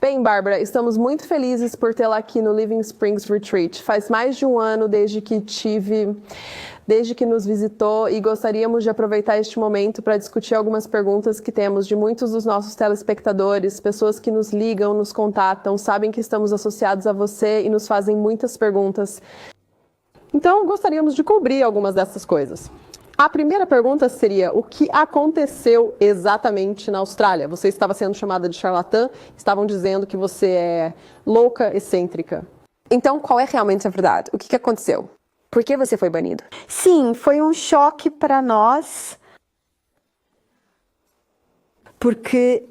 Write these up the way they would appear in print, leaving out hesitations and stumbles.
Bem, Bárbara, estamos muito felizes por tê-la aqui no Living Springs Retreat. Faz mais de um ano desde que nos visitou e gostaríamos de aproveitar este momento para discutir algumas perguntas que temos de muitos dos nossos telespectadores, pessoas que nos ligam, nos contatam, sabem que estamos associados a você e nos fazem muitas perguntas. Então, gostaríamos de cobrir algumas dessas coisas. A primeira pergunta seria, o que aconteceu exatamente na Austrália? Você estava sendo chamada de charlatã, estavam dizendo que você é louca, excêntrica. Então, qual é realmente a verdade? O que aconteceu? Por que você foi banido? Sim, foi um choque para nós, porque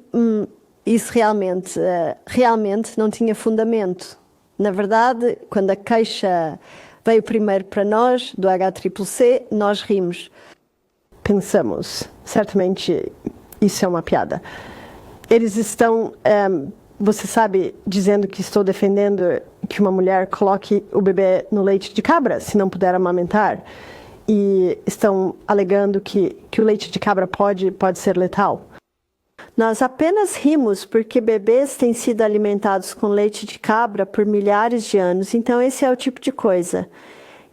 isso realmente não tinha fundamento. Na verdade, quando a queixa veio primeiro para nós, do HCCC, nós rimos. Pensamos, certamente isso é uma piada. Eles estão, você sabe, dizendo que estou defendendo que uma mulher coloque o bebê no leite de cabra, se não puder amamentar. E estão alegando que o leite de cabra pode ser letal. Nós apenas rimos porque bebês têm sido alimentados com leite de cabra por milhares de anos, então esse é o tipo de coisa.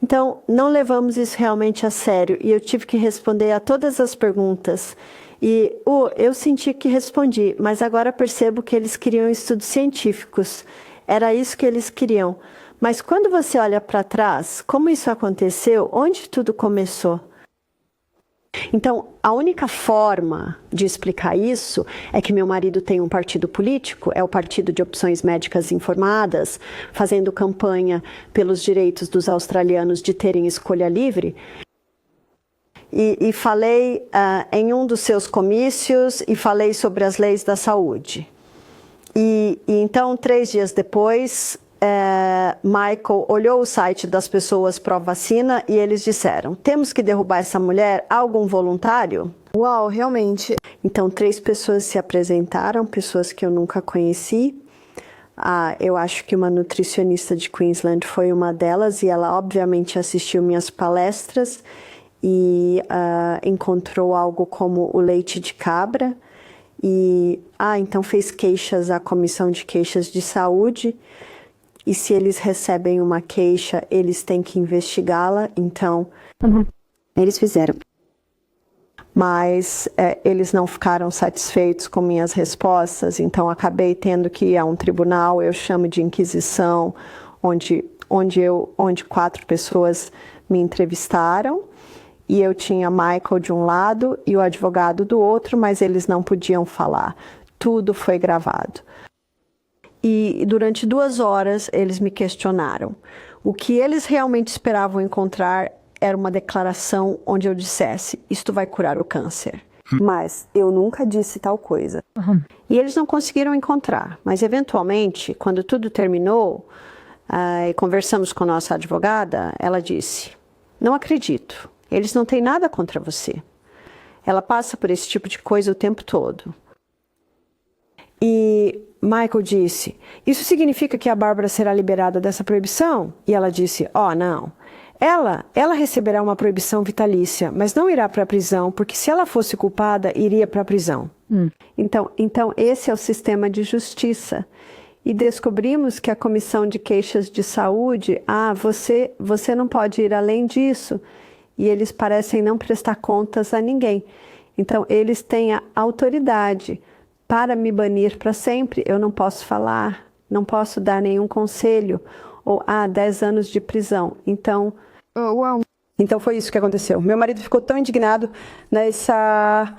Então, não levamos isso realmente a sério e eu tive que responder a todas as perguntas. E eu senti que respondi, mas agora percebo que eles queriam estudos científicos. Era isso que eles queriam. Mas quando você olha para trás, como isso aconteceu, onde tudo começou? Então, a única forma de explicar isso é que meu marido tem um partido político, é o Partido de Opções Médicas Informadas, fazendo campanha pelos direitos dos australianos de terem escolha livre. E falei em um dos seus comícios e falei sobre as leis da saúde. E então, 3 dias depois, Michael olhou o site das pessoas pró-vacina e eles disseram, temos que derrubar essa mulher, algum voluntário? Uau, realmente. Então, 3 pessoas se apresentaram, pessoas que eu nunca conheci. Eu acho que uma nutricionista de Queensland foi uma delas e ela obviamente assistiu minhas palestras e encontrou algo como o leite de cabra. E, então fez queixas à Comissão de Queixas de Saúde. E se eles recebem uma queixa, eles têm que investigá-la, então eles fizeram. Mas eles não ficaram satisfeitos com minhas respostas, então acabei tendo que ir a um tribunal, eu chamo de inquisição, onde 4 pessoas me entrevistaram, e eu tinha Michael de um lado e o advogado do outro, mas eles não podiam falar. Tudo foi gravado. E durante 2 horas eles me questionaram. O que eles realmente esperavam encontrar era uma declaração onde eu dissesse, isto vai curar o câncer. Mas eu nunca disse tal coisa. E eles não conseguiram encontrar. Mas eventualmente, quando tudo terminou, e conversamos com a nossa advogada, ela disse, não acredito, eles não têm nada contra você. Ela passa por esse tipo de coisa o tempo todo. E Michael disse, isso significa que a Bárbara será liberada dessa proibição? E ela disse, não. Ela receberá uma proibição vitalícia, mas não irá para a prisão, porque se ela fosse culpada, iria para a prisão. Então, esse é o sistema de justiça. E descobrimos que a Comissão de Queixas de Saúde, você não pode ir além disso. E eles parecem não prestar contas a ninguém. Então, eles têm a autoridade para me banir para sempre. Eu não posso falar, não posso dar nenhum conselho. Ou, 10 anos de prisão. Então, Então foi isso que aconteceu. Meu marido ficou tão indignado nessa...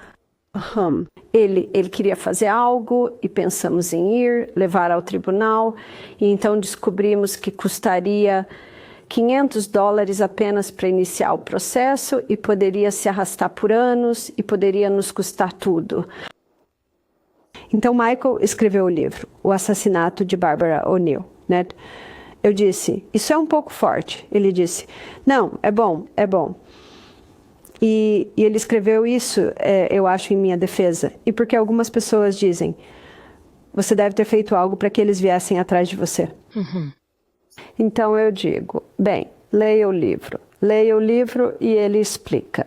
Ele queria fazer algo e pensamos em ir, levar ao tribunal. E então descobrimos que custaria $500 apenas para iniciar o processo e poderia se arrastar por anos e poderia nos custar tudo. Então Michael escreveu o livro, O Assassinato de Barbara O'Neill, né? Eu disse, isso é um pouco forte. Ele disse, não, é bom. E ele escreveu isso, eu acho, em minha defesa. E porque algumas pessoas dizem, você deve ter feito algo para que eles viessem atrás de você. Então eu digo, bem, leia o livro e ele explica.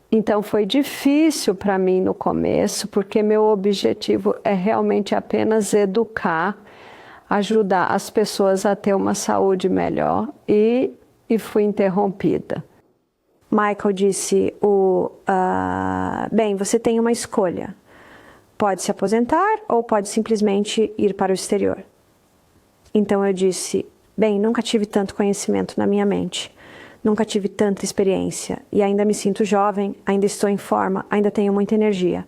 Então foi difícil para mim no começo, porque meu objetivo é realmente apenas educar, ajudar as pessoas a ter uma saúde melhor e fui interrompida. Michael disse, bem, você tem uma escolha. Pode se aposentar ou pode simplesmente ir para o exterior. Então eu disse, bem, nunca tive tanto conhecimento na minha mente. Nunca tive tanta experiência e ainda me sinto jovem, ainda estou em forma, ainda tenho muita energia.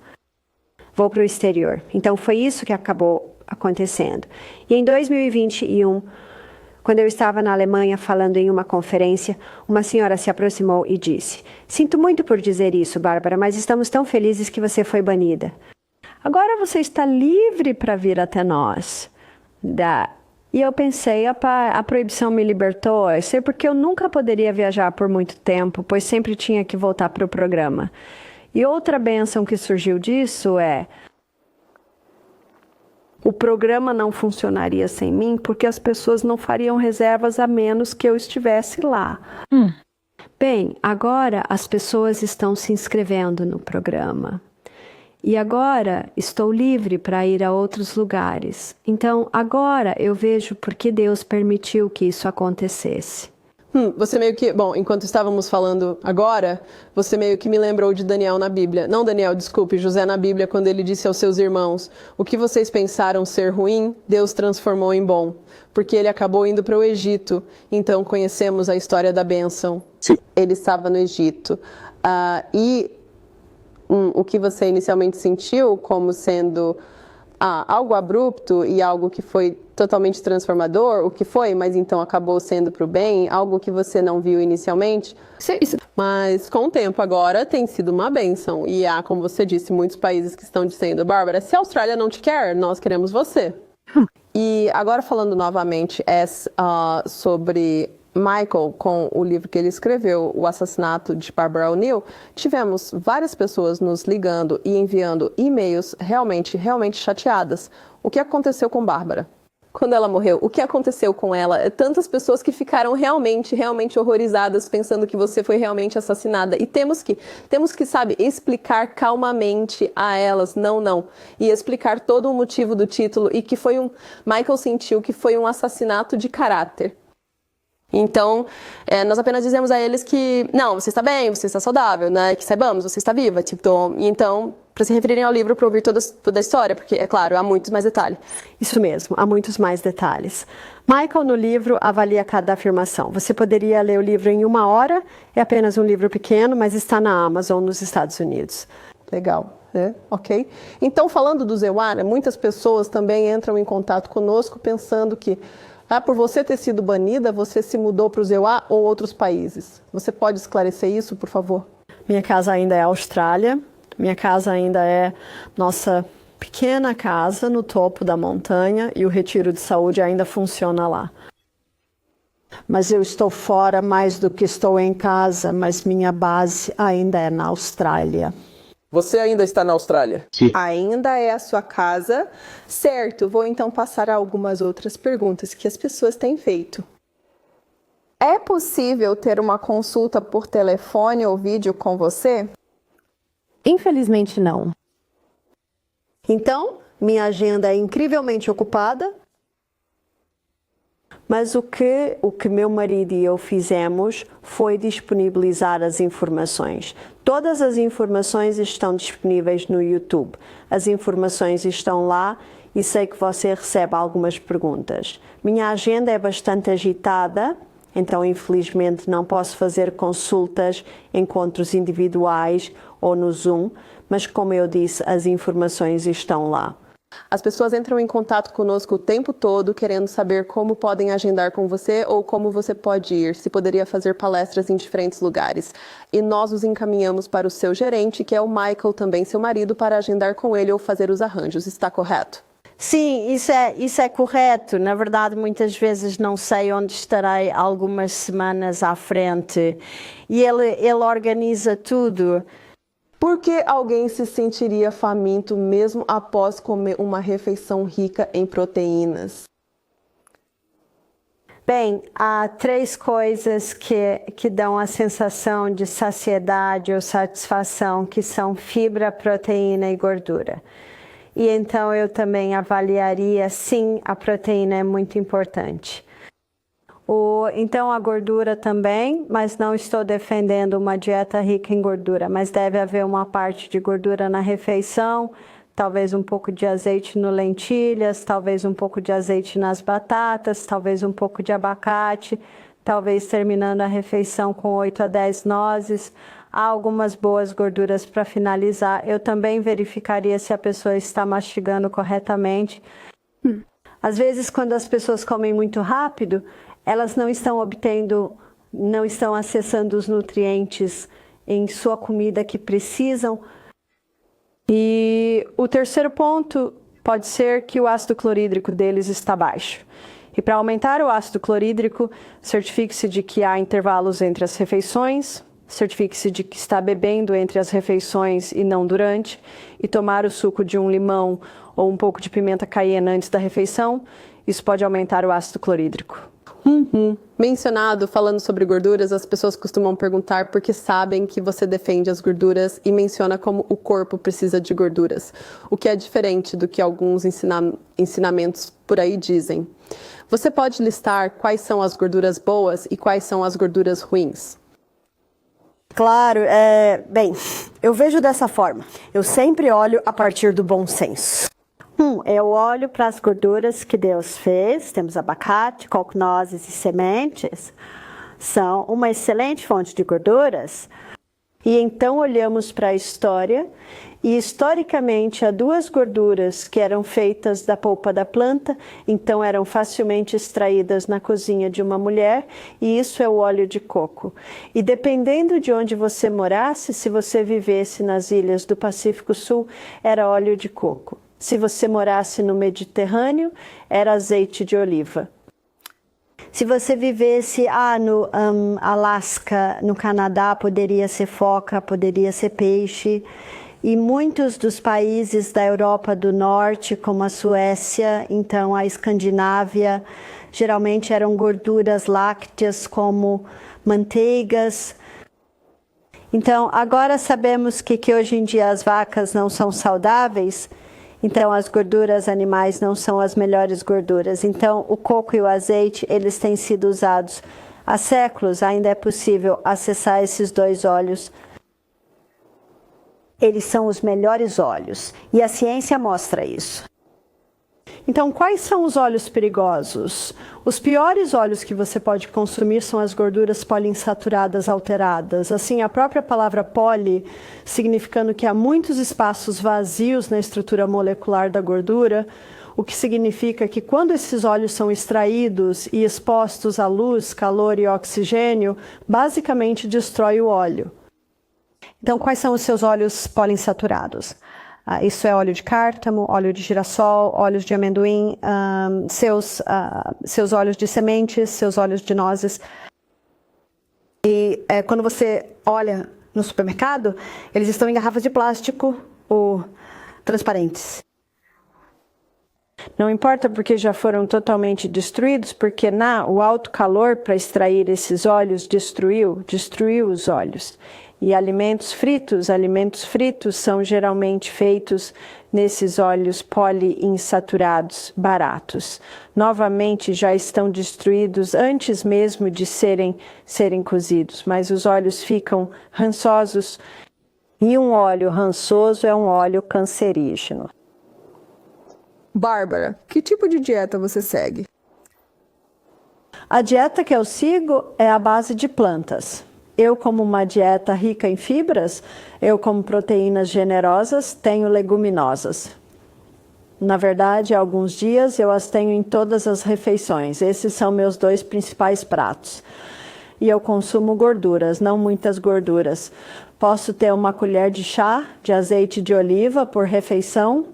Vou para o exterior. Então foi isso que acabou acontecendo. E em 2021, quando eu estava na Alemanha falando em uma conferência, uma senhora se aproximou e disse, sinto muito por dizer isso, Bárbara, mas estamos tão felizes que você foi banida. Agora você está livre para vir até nós. E eu pensei, a proibição me libertou, eu sei porque eu nunca poderia viajar por muito tempo, pois sempre tinha que voltar para o programa. E outra bênção que surgiu disso é, o programa não funcionaria sem mim, porque as pessoas não fariam reservas a menos que eu estivesse lá. Bem, agora as pessoas estão se inscrevendo no programa. E agora estou livre para ir a outros lugares. Então, agora eu vejo por que Deus permitiu que isso acontecesse. Você meio que... Bom, enquanto estávamos falando agora, você meio que me lembrou de Daniel na Bíblia. Não Daniel, desculpe, José na Bíblia, quando ele disse aos seus irmãos, o que vocês pensaram ser ruim, Deus transformou em bom. Porque ele acabou indo para o Egito. Então, conhecemos a história da bênção. Sim. Ele estava no Egito. O que você inicialmente sentiu como sendo algo abrupto e algo que foi totalmente transformador, o que foi, mas então acabou sendo para o bem, algo que você não viu inicialmente. Mas com o tempo agora tem sido uma bênção. E há, como você disse, muitos países que estão dizendo, Bárbara, se a Austrália não te quer, nós queremos você. E agora falando novamente sobre Michael, com o livro que ele escreveu, O Assassinato de Barbara O'Neill, tivemos várias pessoas nos ligando e enviando e-mails realmente chateadas. O que aconteceu com Bárbara? Quando ela morreu, o que aconteceu com ela? Tantas pessoas que ficaram realmente horrorizadas, pensando que você foi realmente assassinada. E temos que, sabe, explicar calmamente a elas, não. E explicar todo o motivo do título e que Michael sentiu que foi um assassinato de caráter. Então, nós apenas dizemos a eles que, não, você está bem, você está saudável, né? Que saibamos, você está viva. Então, para se referirem ao livro, para ouvir toda a história, porque, é claro, há muitos mais detalhes. Isso mesmo, há muitos mais detalhes. Michael, no livro, avalia cada afirmação. Você poderia ler o livro em 1 hora, é apenas um livro pequeno, mas está na Amazon, nos Estados Unidos. Legal. Ok? Então, falando do Zewara, muitas pessoas também entram em contato conosco pensando que por você ter sido banida, você se mudou para o Zeuá ou outros países. Você pode esclarecer isso, por favor? Minha casa ainda é Austrália. Minha casa ainda é nossa pequena casa no topo da montanha e o retiro de saúde ainda funciona lá. Mas eu estou fora mais do que estou em casa, mas minha base ainda é na Austrália. Você ainda está na Austrália? Sim. Ainda é a sua casa. Certo, vou então passar a algumas outras perguntas que as pessoas têm feito. É possível ter uma consulta por telefone ou vídeo com você? Infelizmente não. Então, minha agenda é incrivelmente ocupada, mas o que meu marido e eu fizemos foi disponibilizar as informações. Todas as informações estão disponíveis no YouTube. As informações estão lá e sei que você recebe algumas perguntas. Minha agenda é bastante agitada, então infelizmente não posso fazer consultas, encontros individuais ou no Zoom, mas como eu disse, as informações estão lá. As pessoas entram em contato conosco o tempo todo, querendo saber como podem agendar com você ou como você pode ir, se poderia fazer palestras em diferentes lugares. E nós os encaminhamos para o seu gerente, que é o Michael, também seu marido, para agendar com ele ou fazer os arranjos. Está correto? Sim, isso é correto. Na verdade, muitas vezes não sei onde estarei algumas semanas à frente. E ele organiza tudo. Por que alguém se sentiria faminto mesmo após comer uma refeição rica em proteínas? Bem, há 3 coisas que dão a sensação de saciedade ou satisfação, que são fibra, proteína e gordura. E então eu também avaliaria, sim, a proteína é muito importante. Então a gordura também, mas não estou defendendo uma dieta rica em gordura, mas deve haver uma parte de gordura na refeição, talvez um pouco de azeite no lentilhas, talvez um pouco de azeite nas batatas, talvez um pouco de abacate, talvez terminando a refeição com 8 a 10 nozes. Há algumas boas gorduras para finalizar. Eu também verificaria se a pessoa está mastigando corretamente. Às vezes, quando as pessoas comem muito rápido, elas não estão acessando os nutrientes em sua comida que precisam. E o terceiro ponto pode ser que o ácido clorídrico deles está baixo. E para aumentar o ácido clorídrico, certifique-se de que há intervalos entre as refeições, certifique-se de que está bebendo entre as refeições e não durante, e tomar o suco de um limão ou um pouco de pimenta caiena antes da refeição. Isso pode aumentar o ácido clorídrico. Mencionado, falando sobre gorduras, as pessoas costumam perguntar porque sabem que você defende as gorduras e menciona como o corpo precisa de gorduras, o que é diferente do que alguns ensinamentos por aí dizem. Você pode listar quais são as gorduras boas e quais são as gorduras ruins? Claro, bem, eu vejo dessa forma. Eu sempre olho a partir do bom senso. Eu olho para as gorduras que Deus fez. Temos abacate, coco-nozes e sementes. São uma excelente fonte de gorduras. E então olhamos para a história. E historicamente há 2 gorduras que eram feitas da polpa da planta. Então eram facilmente extraídas na cozinha de uma mulher. E isso é o óleo de coco. E dependendo de onde você morasse, se você vivesse nas ilhas do Pacífico Sul, era óleo de coco. Se você morasse no Mediterrâneo, era azeite de oliva. Se você vivesse no Alasca, no Canadá, poderia ser foca, poderia ser peixe. E muitos dos países da Europa do Norte, como a Suécia, então a Escandinávia, geralmente eram gorduras lácteas como manteigas. Então, agora sabemos que hoje em dia as vacas não são saudáveis. Então, as gorduras animais não são as melhores gorduras. Então, o coco e o azeite, eles têm sido usados há séculos. Ainda é possível acessar esses 2 óleos. Eles são os melhores óleos. E a ciência mostra isso. Então, quais são os óleos perigosos? Os piores óleos que você pode consumir são as gorduras poliinsaturadas alteradas. Assim, a própria palavra poli, significando que há muitos espaços vazios na estrutura molecular da gordura, o que significa que quando esses óleos são extraídos e expostos à luz, calor e oxigênio, basicamente destrói o óleo. Então, quais são os seus óleos poliinsaturados? Isso é óleo de cártamo, óleo de girassol, óleos de amendoim, seus óleos de sementes, seus óleos de nozes. E quando você olha no supermercado, eles estão em garrafas de plástico ou transparentes. Não importa porque já foram totalmente destruídos, porque o alto calor para extrair esses óleos destruiu os óleos. E alimentos fritos são geralmente feitos nesses óleos poliinsaturados baratos. Novamente, já estão destruídos antes mesmo de serem cozidos, mas os óleos ficam rançosos. E um óleo rançoso é um óleo cancerígeno. Bárbara, que tipo de dieta você segue? A dieta que eu sigo é a base de plantas. Eu como uma dieta rica em fibras, eu como proteínas generosas, tenho leguminosas. Na verdade, há alguns dias eu as tenho em todas as refeições. Esses são meus 2 principais pratos. E eu consumo gorduras, não muitas gorduras. Posso ter uma colher de chá de azeite de oliva por refeição,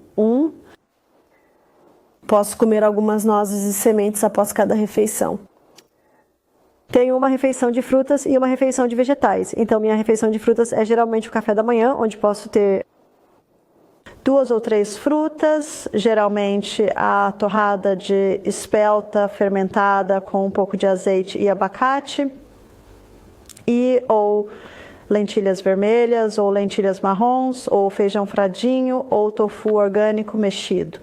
Posso comer algumas nozes e sementes após cada refeição. Tenho uma refeição de frutas e uma refeição de vegetais. Então, minha refeição de frutas é geralmente o café da manhã, onde posso ter 2 ou 3 frutas, geralmente a torrada de espelta fermentada com um pouco de azeite e abacate, ou lentilhas vermelhas, ou lentilhas marrons, ou feijão fradinho, ou tofu orgânico mexido.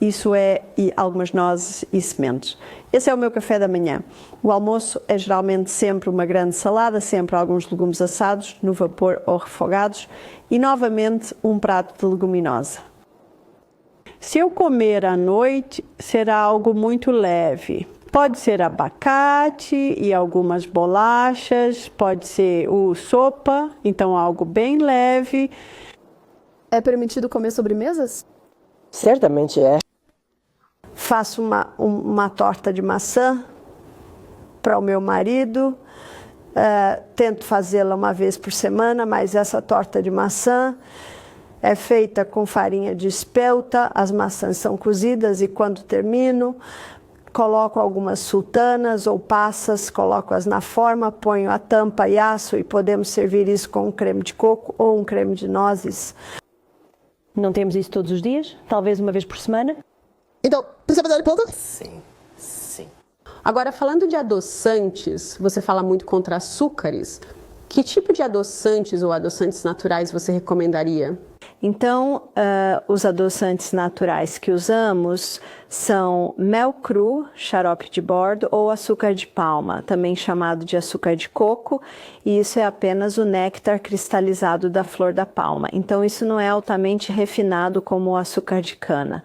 Isso e algumas nozes e sementes. Esse é o meu café da manhã. O almoço é geralmente sempre uma grande salada, sempre alguns legumes assados, no vapor ou refogados, e novamente um prato de leguminosa. Se eu comer à noite, será algo muito leve. Pode ser abacate e algumas bolachas, pode ser sopa, então algo bem leve. É permitido comer sobremesas? Certamente é. Faço uma torta de maçã para o meu marido. Tento fazê-la uma vez por semana, mas essa torta de maçã é feita com farinha de espelta. As maçãs são cozidas e quando termino, coloco algumas sultanas ou passas, coloco-as na forma, ponho a tampa e asso e podemos servir isso com um creme de coco ou um creme de nozes. Não temos isso todos os dias? Talvez uma vez por semana? Então, precisa dar ponta? Sim, sim. Agora, falando de adoçantes, você fala muito contra açúcares. Que tipo de adoçantes ou adoçantes naturais você recomendaria? Então, os adoçantes naturais que usamos são mel cru, xarope de bordo ou açúcar de palma, também chamado de açúcar de coco, e isso é apenas o néctar cristalizado da flor da palma. Então, isso não é altamente refinado como o açúcar de cana.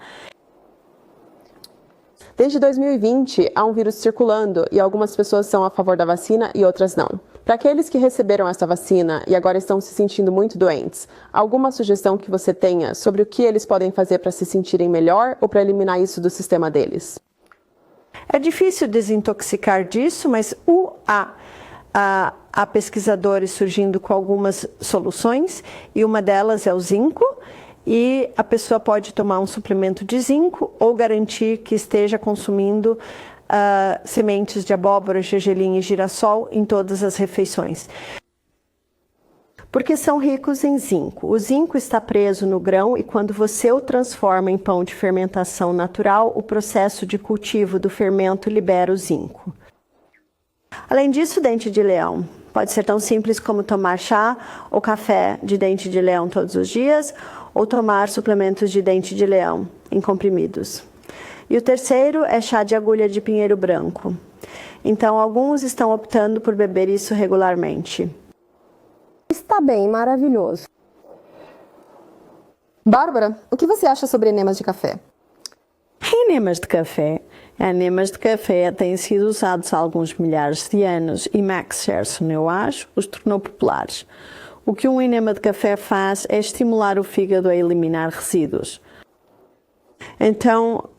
Desde 2020, há um vírus circulando e algumas pessoas são a favor da vacina e outras não. Para aqueles que receberam essa vacina e agora estão se sentindo muito doentes, alguma sugestão que você tenha sobre o que eles podem fazer para se sentirem melhor ou para eliminar isso do sistema deles? É difícil desintoxicar disso, mas há pesquisadores surgindo com algumas soluções e uma delas é o zinco. E a pessoa pode tomar um suplemento de zinco ou garantir que esteja consumindo sementes de abóbora, gergelim e girassol em todas as refeições. Porque são ricos em zinco. O zinco está preso no grão e quando você o transforma em pão de fermentação natural, o processo de cultivo do fermento libera o zinco. Além disso, dente de leão. Pode ser tão simples como tomar chá ou café de dente de leão todos os dias, ou tomar suplementos de dente de leão em comprimidos. E o terceiro é chá de agulha de pinheiro branco. Então, alguns estão optando por beber isso regularmente. Está bem, maravilhoso. Bárbara, o que você acha sobre enemas de café? Enemas de café. Enemas de café têm sido usados há alguns milhares de anos e Max Sherson, eu acho, os tornou populares. O que um enema de café faz é estimular o fígado a eliminar resíduos. Então,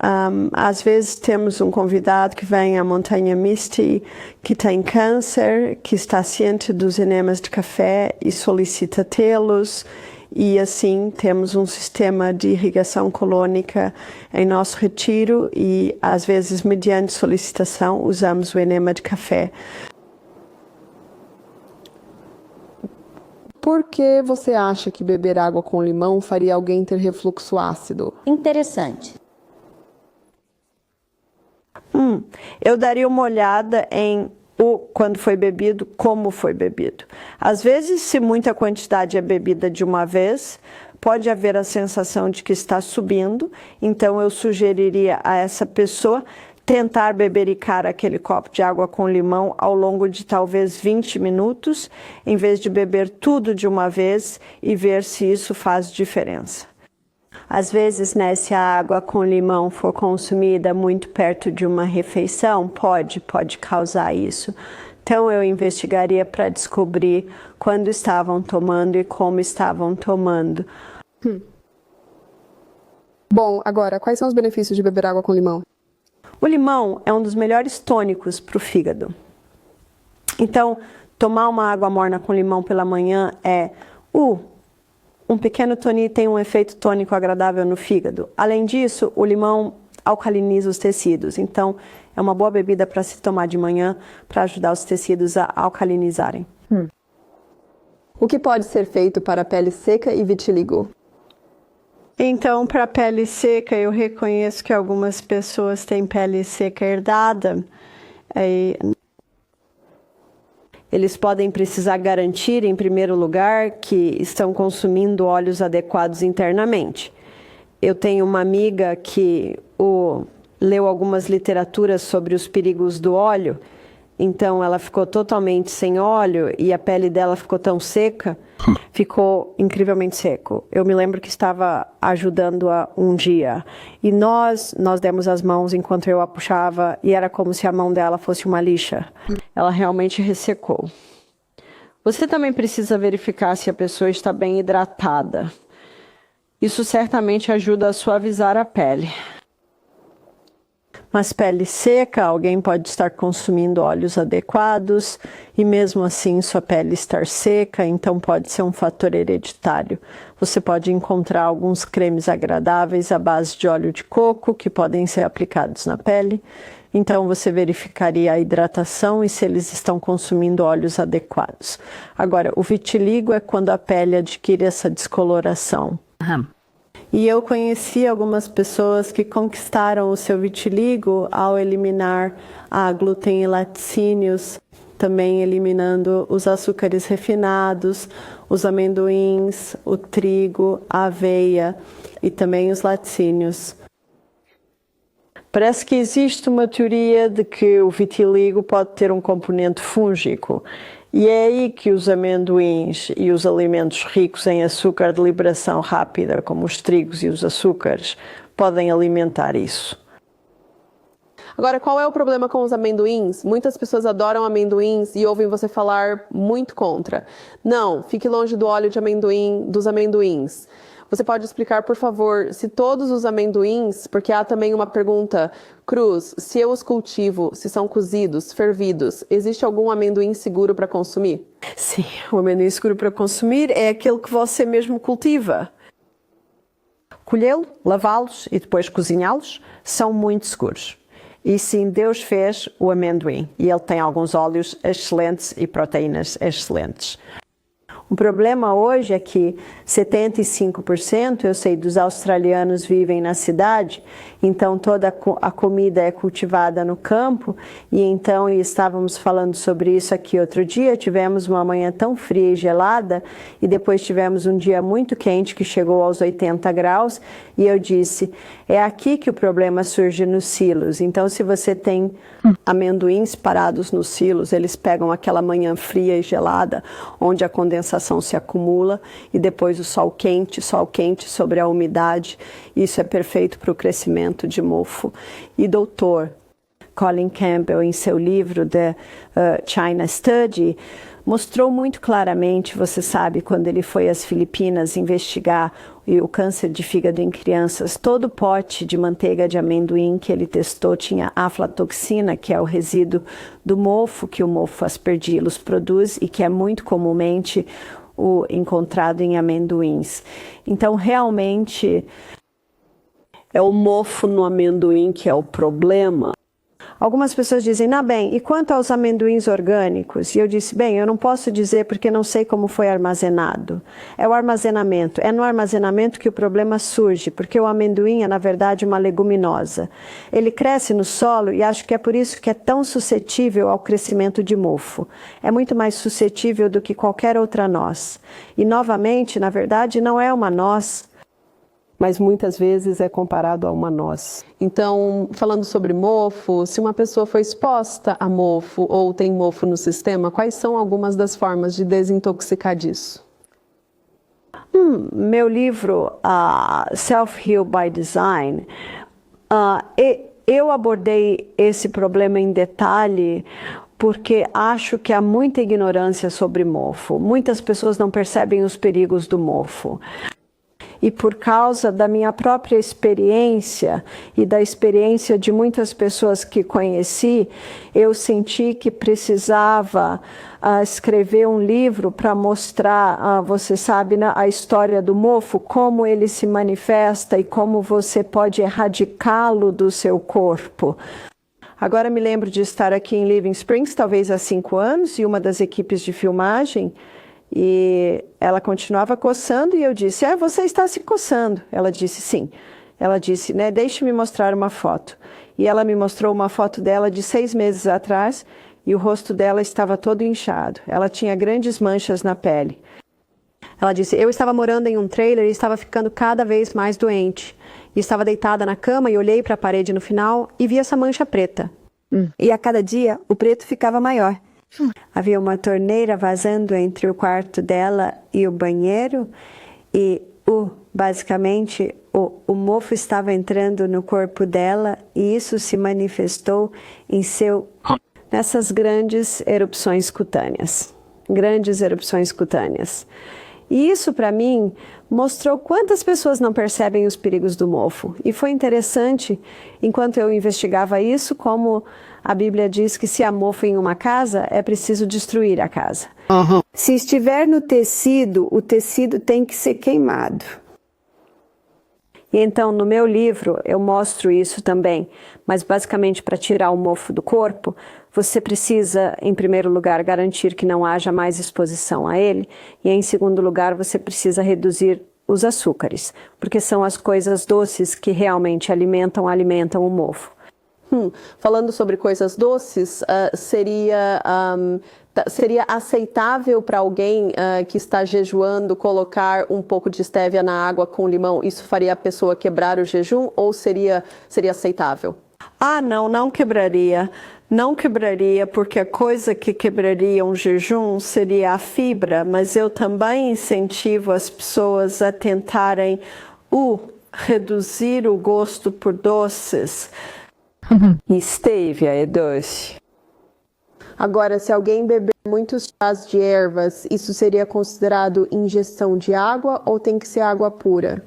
às vezes temos um convidado que vem à Montanha Misty, que tem câncer, que está ciente dos enemas de café e solicita tê-los. E assim temos um sistema de irrigação colônica em nosso retiro e, às vezes, mediante solicitação, usamos o enema de café. Por que você acha que beber água com limão faria alguém ter refluxo ácido? Interessante. Eu daria uma olhada em quando foi bebido, como foi bebido. Às vezes, se muita quantidade é bebida de uma vez, pode haver a sensação de que está subindo, então eu sugeriria a essa pessoa tentar bebericar aquele copo de água com limão ao longo de talvez 20 minutos, em vez de beber tudo de uma vez e ver se isso faz diferença. Às vezes, né, se a água com limão for consumida muito perto de uma refeição, pode causar isso. Então, eu investigaria para descobrir quando estavam tomando e como estavam tomando. Bom, agora, quais são os benefícios de beber água com limão? O limão é um dos melhores tônicos para o fígado. Então, tomar uma água morna com limão pela manhã é um pequeno tônico, tem um efeito tônico agradável no fígado. Além disso, o limão alcaliniza os tecidos. Então, é uma boa bebida para se tomar de manhã para ajudar os tecidos a alcalinizarem. O que pode ser feito para a pele seca e vitiligo? Então, para pele seca, eu reconheço que algumas pessoas têm pele seca herdada. Eles podem precisar garantir, em primeiro lugar, que estão consumindo óleos adequados internamente. Eu tenho uma amiga que leu algumas literaturas sobre os perigos do óleo, então ela ficou totalmente sem óleo e a pele dela ficou tão seca, ficou incrivelmente seco. Eu me lembro que estava ajudando-a um dia e nós demos as mãos enquanto eu a puxava e era como se a mão dela fosse uma lixa. Ela realmente ressecou. Você também precisa verificar se a pessoa está bem hidratada. Isso certamente ajuda a suavizar a pele. Mas pele seca, alguém pode estar consumindo óleos adequados e mesmo assim sua pele estar seca, então pode ser um fator hereditário. Você pode encontrar alguns cremes agradáveis à base de óleo de coco que podem ser aplicados na pele. Então você verificaria a hidratação e se eles estão consumindo óleos adequados. Agora, o vitiligo é quando a pele adquire essa descoloração. E eu conheci algumas pessoas que conquistaram o seu vitiligo ao eliminar a glúten e laticínios, também eliminando os açúcares refinados, os amendoins, o trigo, a aveia e também os laticínios. Parece que existe uma teoria de que o vitiligo pode ter um componente fúngico. E é aí que os amendoins e os alimentos ricos em açúcar de liberação rápida, como os trigos e os açúcares, podem alimentar isso. Agora, qual é o problema com os amendoins? Muitas pessoas adoram amendoins e ouvem você falar muito contra. Não, fique longe do óleo de amendoim, dos amendoins. Você pode explicar, por favor, se todos os amendoins, porque há também uma pergunta, Cruz, se eu os cultivo, se são cozidos, fervidos, existe algum amendoim seguro para consumir? Sim, o amendoim seguro para consumir é aquele que você mesmo cultiva. Colhê-lo, lavá-los e depois cozinhá-los são muito seguros. E sim, Deus fez o amendoim e ele tem alguns óleos excelentes e proteínas excelentes. O problema hoje é que 75%, eu sei, dos australianos vivem na cidade, então toda a comida é cultivada no campo, e então estávamos falando sobre isso aqui outro dia, tivemos uma manhã tão fria e gelada, e depois tivemos um dia muito quente que chegou aos 80 graus, e eu disse, é aqui que o problema surge nos silos, então se você tem amendoins parados nos silos, eles pegam aquela manhã fria e gelada, onde a condensação se acumula e depois o sol quente sobre a umidade. Isso é perfeito para o crescimento de mofo. E doutor Colin Campbell, em seu livro The China Study, mostrou muito claramente, você sabe, quando ele foi às Filipinas investigar o câncer de fígado em crianças, todo pote de manteiga de amendoim que ele testou tinha aflatoxina, que é o resíduo do mofo que o mofo aspergillus produz e que é muito comumente encontrado em amendoins. Então, realmente, é o mofo no amendoim que é o problema. Algumas pessoas dizem, bem, e quanto aos amendoins orgânicos? E eu disse, bem, eu não posso dizer porque não sei como foi armazenado. É o armazenamento. É no armazenamento que o problema surge, porque o amendoim é, na verdade, uma leguminosa. Ele cresce no solo e acho que é por isso que é tão suscetível ao crescimento de mofo. É muito mais suscetível do que qualquer outra noz. E, novamente, na verdade, não é uma noz, mas muitas vezes é comparado a uma noz. Então, falando sobre mofo, se uma pessoa foi exposta a mofo ou tem mofo no sistema, quais são algumas das formas de desintoxicar disso? Meu livro, Self-Heal by Design, eu abordei esse problema em detalhe porque acho que há muita ignorância sobre mofo. Muitas pessoas não percebem os perigos do mofo. E por causa da minha própria experiência e da experiência de muitas pessoas que conheci, eu senti que precisava escrever um livro para mostrar, você sabe, a história do mofo, como ele se manifesta e como você pode erradicá-lo do seu corpo. Agora me lembro de estar aqui em Living Springs, talvez há 5 anos, e uma das equipes de filmagem E ela continuava coçando e eu disse, você está se coçando. Ela disse, sim. Ela disse, né, deixe-me mostrar uma foto. E ela me mostrou uma foto dela de 6 meses atrás e o rosto dela estava todo inchado. Ela tinha grandes manchas na pele. Ela disse, eu estava morando em um trailer e estava ficando cada vez mais doente. E estava deitada na cama e olhei para a parede no final e vi essa mancha preta. E a cada dia o preto ficava maior. Havia uma torneira vazando entre o quarto dela e o banheiro e basicamente o mofo estava entrando no corpo dela e isso se manifestou nessas grandes erupções cutâneas. E isso, para mim, mostrou quantas pessoas não percebem os perigos do mofo. E foi interessante, enquanto eu investigava isso, como a Bíblia diz que se há mofo em uma casa, é preciso destruir a casa. Se estiver no tecido, o tecido tem que ser queimado. E então, no meu livro, eu mostro isso também. Mas, basicamente, para tirar o mofo do corpo, você precisa, em primeiro lugar, garantir que não haja mais exposição a ele. E, em segundo lugar, você precisa reduzir os açúcares, porque são as coisas doces que realmente alimentam o mofo. Falando sobre coisas doces, seria aceitável para alguém que está jejuando colocar um pouco de estévia na água com limão? Isso faria a pessoa quebrar o jejum ou seria aceitável? Não quebraria. Não quebraria, porque a coisa que quebraria um jejum seria a fibra, mas eu também incentivo as pessoas a tentarem reduzir o gosto por doces. Estévia é doce. Agora, se alguém beber muitos chás de ervas, isso seria considerado ingestão de água ou tem que ser água pura?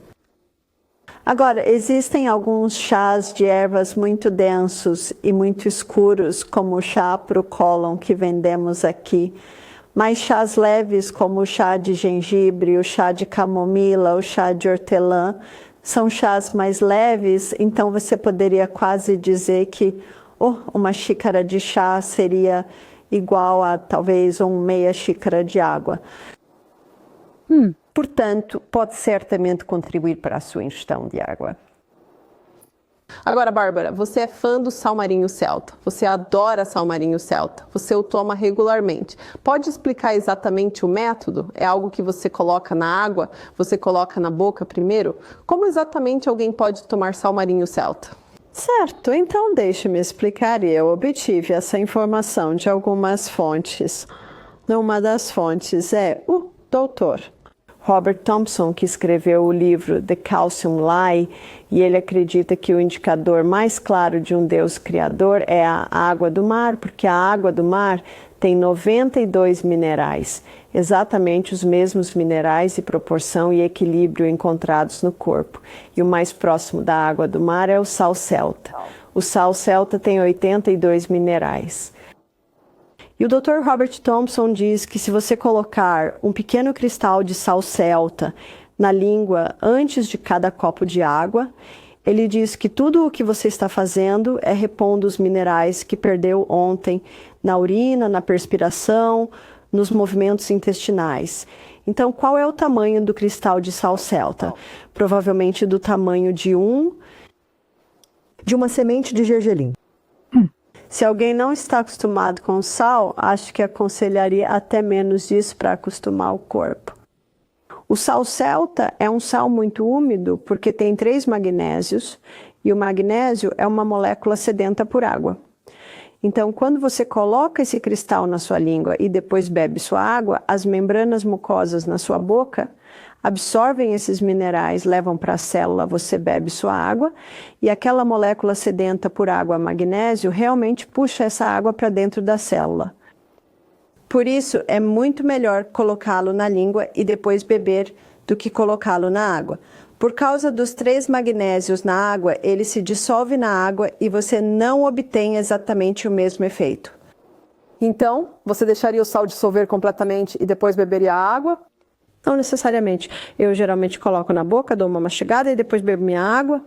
Agora, existem alguns chás de ervas muito densos e muito escuros, como o chá pro cólon que vendemos aqui. Mas chás leves, como o chá de gengibre, o chá de camomila, o chá de hortelã, são chás mais leves, então você poderia quase dizer que uma xícara de chá seria igual a talvez meia xícara de água. Portanto, pode certamente contribuir para a sua ingestão de água. Agora, Bárbara, você é fã do sal marinho celta. Você adora sal marinho celta. Você o toma regularmente. Pode explicar exatamente o método? É algo que você coloca na água? Você coloca na boca primeiro? Como exatamente alguém pode tomar sal marinho celta? Certo, então deixe-me explicar. Eu obtive essa informação de algumas fontes. Uma das fontes é o doutor Robert Thompson, que escreveu o livro The Calcium Lie, e ele acredita que o indicador mais claro de um Deus criador é a água do mar, porque a água do mar tem 92 minerais, exatamente os mesmos minerais de proporção e equilíbrio encontrados no corpo. E o mais próximo da água do mar é o sal celta. O sal celta tem 82 minerais. E o Dr. Robert Thompson diz que se você colocar um pequeno cristal de sal celta na língua antes de cada copo de água, ele diz que tudo o que você está fazendo é repondo os minerais que perdeu ontem na urina, na perspiração, nos movimentos intestinais. Então, qual é o tamanho do cristal de sal celta? Provavelmente do tamanho de uma semente de gergelim. Se alguém não está acostumado com sal, acho que aconselharia até menos disso para acostumar o corpo. O sal celta é um sal muito úmido porque tem 3 magnésios e o magnésio é uma molécula sedenta por água. Então, quando você coloca esse cristal na sua língua e depois bebe sua água, as membranas mucosas na sua boca absorvem esses minerais, levam para a célula, você bebe sua água e aquela molécula sedenta por água, magnésio, realmente puxa essa água para dentro da célula. Por isso, é muito melhor colocá-lo na língua e depois beber do que colocá-lo na água. Por causa dos 3 magnésios na água, ele se dissolve na água e você não obtém exatamente o mesmo efeito. Então, você deixaria o sal dissolver completamente e depois beberia a água? Não necessariamente. Eu geralmente coloco na boca, dou uma mastigada e depois bebo minha água.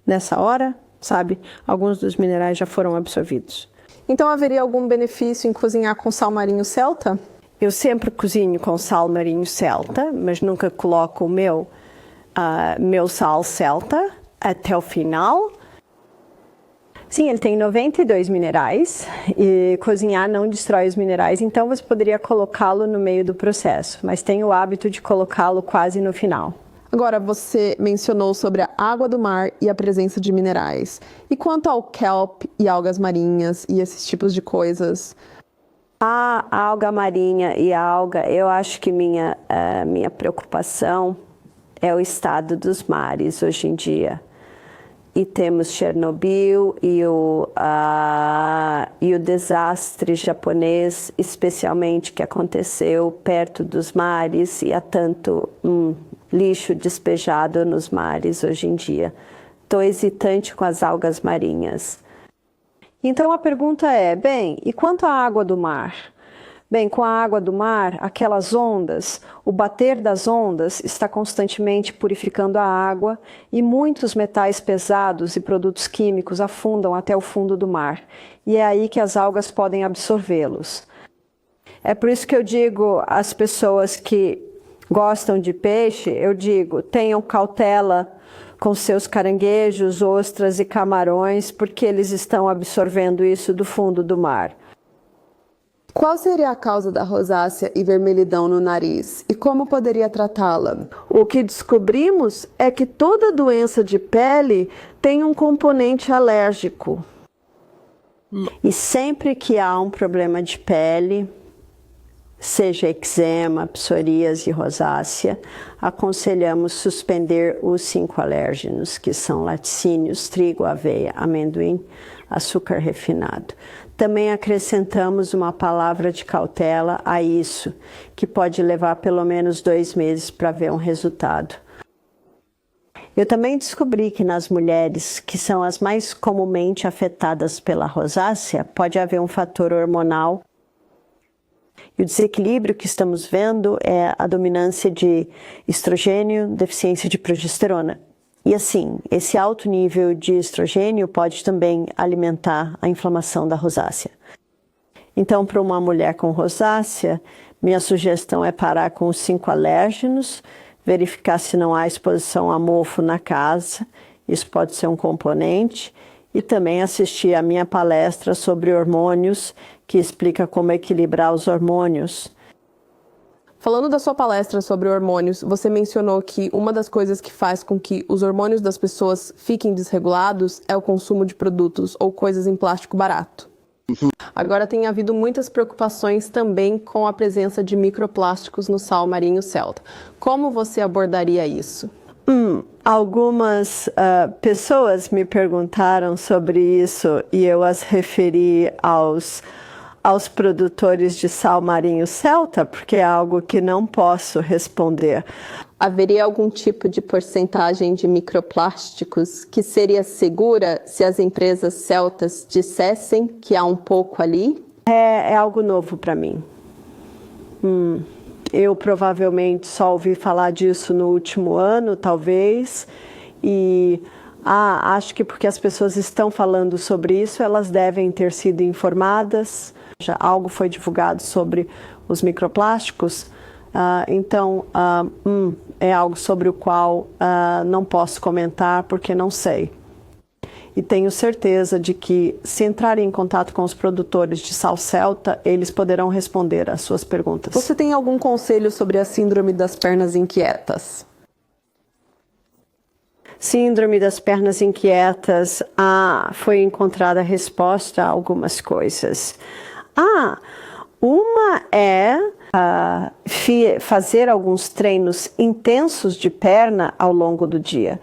Nessa hora, sabe, alguns dos minerais já foram absorvidos. Então haveria algum benefício em cozinhar com sal marinho celta? Eu sempre cozinho com sal marinho celta, mas nunca coloco o meu sal celta até o final. Sim, ele tem 92 minerais e cozinhar não destrói os minerais, então você poderia colocá-lo no meio do processo, mas tem o hábito de colocá-lo quase no final. Agora, você mencionou sobre a água do mar e a presença de minerais. E quanto ao kelp e algas marinhas e esses tipos de coisas? A alga marinha e a alga, eu acho que minha preocupação é o estado dos mares hoje em dia. E temos Chernobyl e o desastre japonês, especialmente que aconteceu perto dos mares, e há tanto lixo despejado nos mares hoje em dia. Estou hesitante com as algas marinhas. Então a pergunta é, bem, e quanto à água do mar? Bem, com a água do mar, aquelas ondas, o bater das ondas está constantemente purificando a água e muitos metais pesados e produtos químicos afundam até o fundo do mar. E é aí que as algas podem absorvê-los. É por isso que eu digo às pessoas que gostam de peixe, eu digo, tenham cautela com seus caranguejos, ostras e camarões, porque eles estão absorvendo isso do fundo do mar. Qual seria a causa da rosácea e vermelhidão no nariz? E como poderia tratá-la? O que descobrimos é que toda doença de pele tem um componente alérgico. E sempre que há um problema de pele, seja eczema, psoríase e rosácea, aconselhamos suspender os 5 alérgenos, que são laticínios, trigo, aveia, amendoim, açúcar refinado. Também acrescentamos uma palavra de cautela a isso, que pode levar pelo menos 2 meses para ver um resultado. Eu também descobri que nas mulheres, que são as mais comumente afetadas pela rosácea, pode haver um fator hormonal. E o desequilíbrio que estamos vendo é a dominância de estrogênio, deficiência de progesterona. E assim, esse alto nível de estrogênio pode também alimentar a inflamação da rosácea. Então, para uma mulher com rosácea, minha sugestão é parar com os 5 alérgenos, verificar se não há exposição a mofo na casa, isso pode ser um componente, e também assistir a minha palestra sobre hormônios, que explica como equilibrar os hormônios. Falando da sua palestra sobre hormônios, você mencionou que uma das coisas que faz com que os hormônios das pessoas fiquem desregulados é o consumo de produtos ou coisas em plástico barato. Agora tem havido muitas preocupações também com a presença de microplásticos no sal marinho celta. Como você abordaria isso? Algumas pessoas me perguntaram sobre isso e eu as referi aos produtores de sal marinho celta, porque é algo que não posso responder. Haveria algum tipo de porcentagem de microplásticos que seria segura se as empresas celtas dissessem que há um pouco ali? É algo novo para mim. Eu provavelmente só ouvi falar disso no último ano, talvez, e acho que porque as pessoas estão falando sobre isso, elas devem ter sido informadas. Já algo foi divulgado sobre os microplásticos, então é algo sobre o qual não posso comentar porque não sei. E tenho certeza de que, se entrarem em contato com os produtores de sal celta, eles poderão responder às suas perguntas. Você tem algum conselho sobre a síndrome das pernas inquietas? Síndrome das pernas inquietas, foi encontrada a resposta a algumas coisas. Uma é fazer alguns treinos intensos de perna ao longo do dia.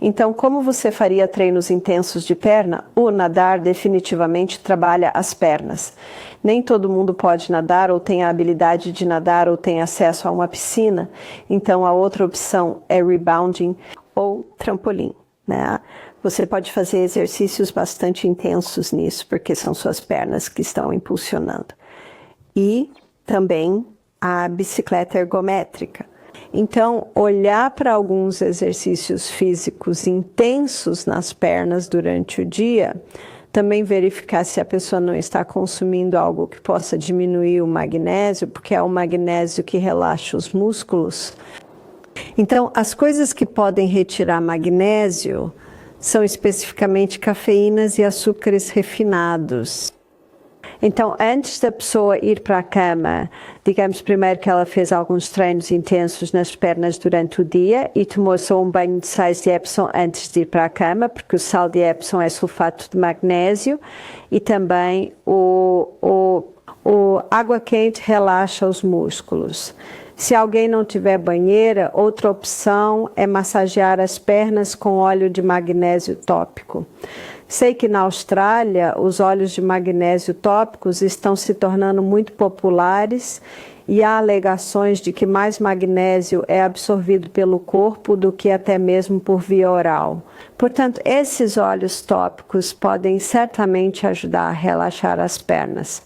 Então, como você faria treinos intensos de perna? O nadar definitivamente trabalha as pernas. Nem todo mundo pode nadar, ou tem a habilidade de nadar, ou tem acesso a uma piscina. Então, a outra opção é rebounding ou trampolim, né? Você pode fazer exercícios bastante intensos nisso, porque são suas pernas que estão impulsionando. E também a bicicleta ergométrica. Então, olhar para alguns exercícios físicos intensos nas pernas durante o dia Também verificar se a pessoa não está consumindo algo que possa diminuir o magnésio, porque é o magnésio que relaxa os músculos. Então, as coisas que podem retirar magnésio são especificamente cafeínas e açúcares refinados. Então, antes da pessoa ir para a cama, digamos primeiro que ela fez alguns treinos intensos nas pernas durante o dia e tomou só um banho de sais de Epsom antes de ir para a cama, porque o sal de Epsom é sulfato de magnésio e também o água quente relaxa os músculos. Se alguém não tiver banheira, outra opção é massagear as pernas com óleo de magnésio tópico. Sei que na Austrália os óleos de magnésio tópicos estão se tornando muito populares e há alegações de que mais magnésio é absorvido pelo corpo do que até mesmo por via oral. Portanto, esses óleos tópicos podem certamente ajudar a relaxar as pernas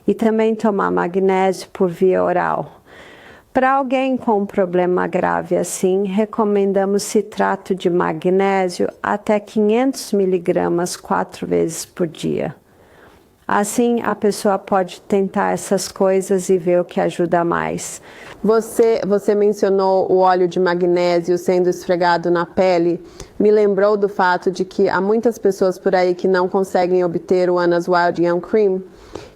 e também tomar magnésio por via oral. Para alguém com um problema grave assim, recomendamos citrato de magnésio até 500 miligramas 4 vezes por dia. Assim, a pessoa pode tentar essas coisas e ver o que ajuda mais. Você mencionou o óleo de magnésio sendo esfregado na pele. Me lembrou do fato de que há muitas pessoas por aí que não conseguem obter o Anna's Wild Young Cream,